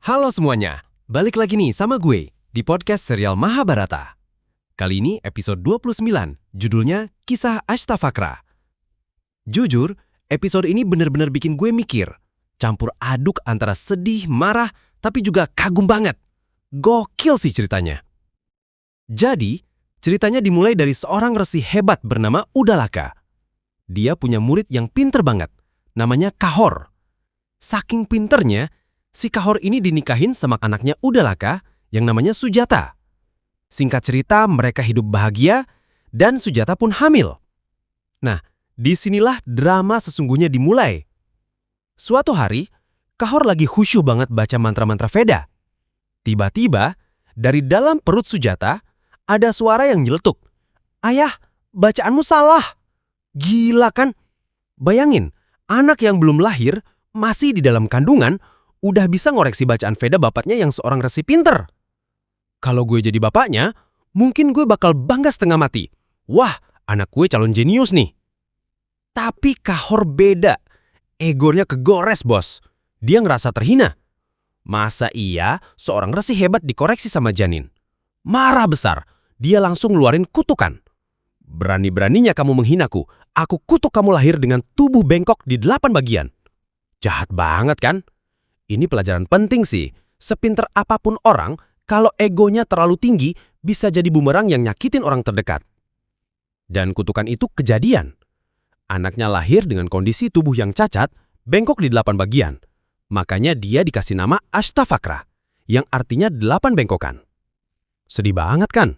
Halo semuanya, balik lagi nih sama gue di podcast serial Mahabharata. Kali ini episode 29, judulnya Kisah Ashtafakra. Jujur, episode ini bener-bener bikin gue mikir. Campur aduk antara sedih, marah, tapi juga kagum banget. Gokil sih ceritanya. Jadi, ceritanya dimulai dari seorang resi hebat bernama Udalaka. Dia punya murid yang pinter banget, namanya Kahor. Saking pinternya, si Kahor ini dinikahin sama anaknya Udalaka yang namanya Sujata. Singkat cerita, mereka hidup bahagia dan Sujata pun hamil. Nah, disinilah drama sesungguhnya dimulai. Suatu hari, Kahor lagi khusyuk banget baca mantra-mantra Veda. Tiba-tiba, dari dalam perut Sujata, ada suara yang nyeletuk. "Ayah, bacaanmu salah." Gila kan? Bayangin, anak yang belum lahir, masih di dalam kandungan, udah bisa ngoreksi bacaan Veda bapaknya yang seorang resi pinter. Kalau gue jadi bapaknya, mungkin gue bakal bangga setengah mati. Wah, anak gue calon jenius nih. Tapi Kahor beda. Egonya kegores, bos. Dia ngerasa terhina. Masa iya seorang resi hebat dikoreksi sama janin? Marah besar. Dia langsung ngeluarin kutukan. "Berani-beraninya kamu menghinaku. Aku kutuk kamu lahir dengan tubuh bengkok di 8 bagian. Jahat banget kan? Ini pelajaran penting sih. Sepinter apapun orang, kalau egonya terlalu tinggi, bisa jadi bumerang yang nyakitin orang terdekat. Dan kutukan itu kejadian. Anaknya lahir dengan kondisi tubuh yang cacat, bengkok di 8 bagian. Makanya dia dikasih nama Ashtafakra, yang artinya 8 bengkokan. Sedih banget kan?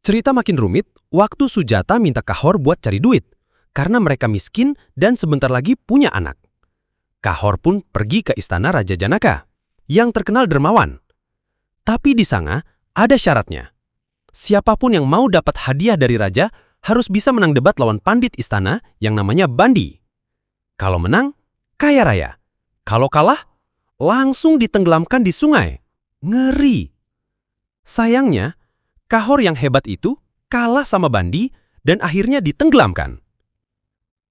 Cerita makin rumit, waktu Sujata minta Kahor buat cari duit, karena mereka miskin dan sebentar lagi punya anak. Kahor pun pergi ke istana Raja Janaka, yang terkenal dermawan. Tapi di sana ada syaratnya. Siapapun yang mau dapat hadiah dari raja harus bisa menang debat lawan pandit istana yang namanya Bandi. Kalau menang, kaya raya. Kalau kalah, langsung ditenggelamkan di sungai. Ngeri. Sayangnya, Kahor yang hebat itu kalah sama Bandi dan akhirnya ditenggelamkan.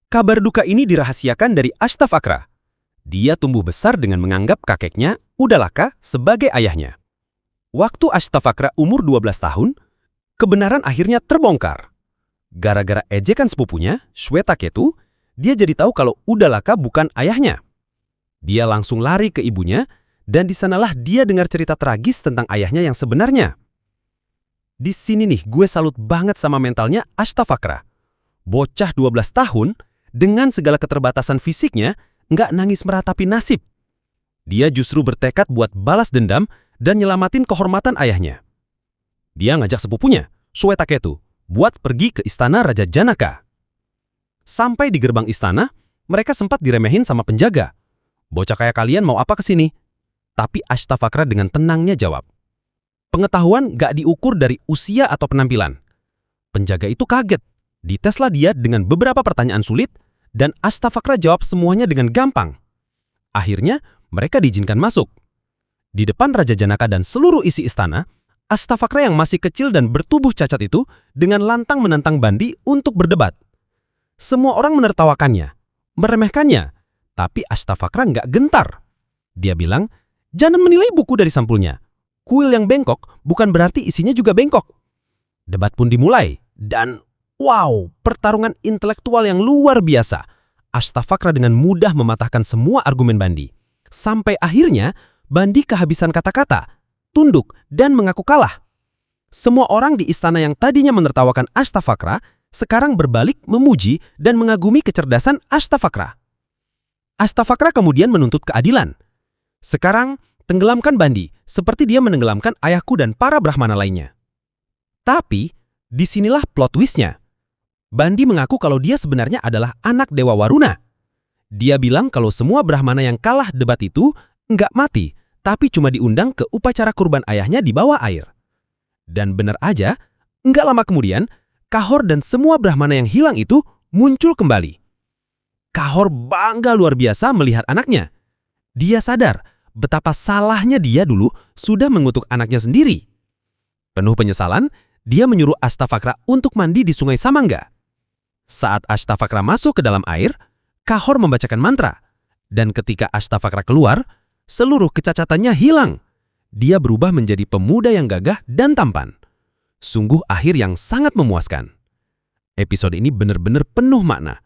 Kabar duka ini dirahasiakan dari Ashtafakra. Dia tumbuh besar dengan menganggap kakeknya, Udalaka, sebagai ayahnya. Waktu Ashtafakra umur 12 tahun, kebenaran akhirnya terbongkar. Gara-gara ejekan sepupunya, Shwetaketu, dia jadi tahu kalau Udalaka bukan ayahnya. Dia langsung lari ke ibunya, dan di sanalah dia dengar cerita tragis tentang ayahnya yang sebenarnya. Di sini nih, gue salut banget sama mentalnya Ashtafakra. Bocah 12 tahun, dengan segala keterbatasan fisiknya, nggak nangis meratapi nasib. Dia justru bertekad buat balas dendam dan nyelamatin kehormatan ayahnya. Dia ngajak sepupunya, Shwetaketu, buat pergi ke istana Raja Janaka. Sampai di gerbang istana, mereka sempat diremehin sama penjaga. "Bocah kayak kalian mau apa kesini?" Tapi Ashtafakra dengan tenangnya jawab. Pengetahuan nggak diukur dari usia atau penampilan. Penjaga itu kaget. Diteslah dia dengan beberapa pertanyaan sulit, dan Ashtafakra jawab semuanya dengan gampang. Akhirnya, mereka diizinkan masuk. Di depan Raja Janaka dan seluruh isi istana, Ashtafakra yang masih kecil dan bertubuh cacat itu dengan lantang menantang Bandi untuk berdebat. Semua orang menertawakannya, meremehkannya, tapi Ashtafakra nggak gentar. Dia bilang, "Jangan menilai buku dari sampulnya. Kuil yang bengkok bukan berarti isinya juga bengkok." Debat pun dimulai, dan wow, pertarungan intelektual yang luar biasa. Ashtafakra dengan mudah mematahkan semua argumen Bandi. Sampai akhirnya, Bandi kehabisan kata-kata, tunduk, dan mengaku kalah. Semua orang di istana yang tadinya menertawakan Ashtafakra, sekarang berbalik memuji dan mengagumi kecerdasan Ashtafakra. Ashtafakra kemudian menuntut keadilan. "Sekarang, tenggelamkan Bandi, seperti dia menenggelamkan ayahku dan para Brahmana lainnya." Tapi, disinilah plot twist-nya. Bandi mengaku kalau dia sebenarnya adalah anak Dewa Waruna. Dia bilang kalau semua Brahmana yang kalah debat itu nggak mati, tapi cuma diundang ke upacara kurban ayahnya di bawah air. Dan benar aja, nggak lama kemudian, Kahor dan semua Brahmana yang hilang itu muncul kembali. Kahor bangga luar biasa melihat anaknya. Dia sadar betapa salahnya dia dulu sudah mengutuk anaknya sendiri. Penuh penyesalan, dia menyuruh Ashtafakra untuk mandi di sungai Samangga. Saat Ashtafakra masuk ke dalam air, Kahor membacakan mantra. Dan ketika Ashtafakra keluar, seluruh kecacatannya hilang. Dia berubah menjadi pemuda yang gagah dan tampan. Sungguh akhir yang sangat memuaskan. Episode ini benar-benar penuh makna.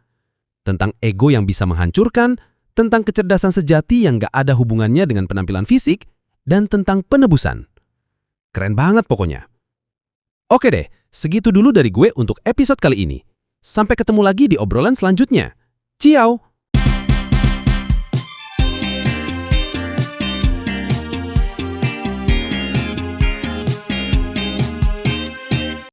Tentang ego yang bisa menghancurkan, tentang kecerdasan sejati yang gak ada hubungannya dengan penampilan fisik, dan tentang penebusan. Keren banget pokoknya. Oke deh, segitu dulu dari gue untuk episode kali ini. Sampai ketemu lagi di obrolan selanjutnya. Ciao!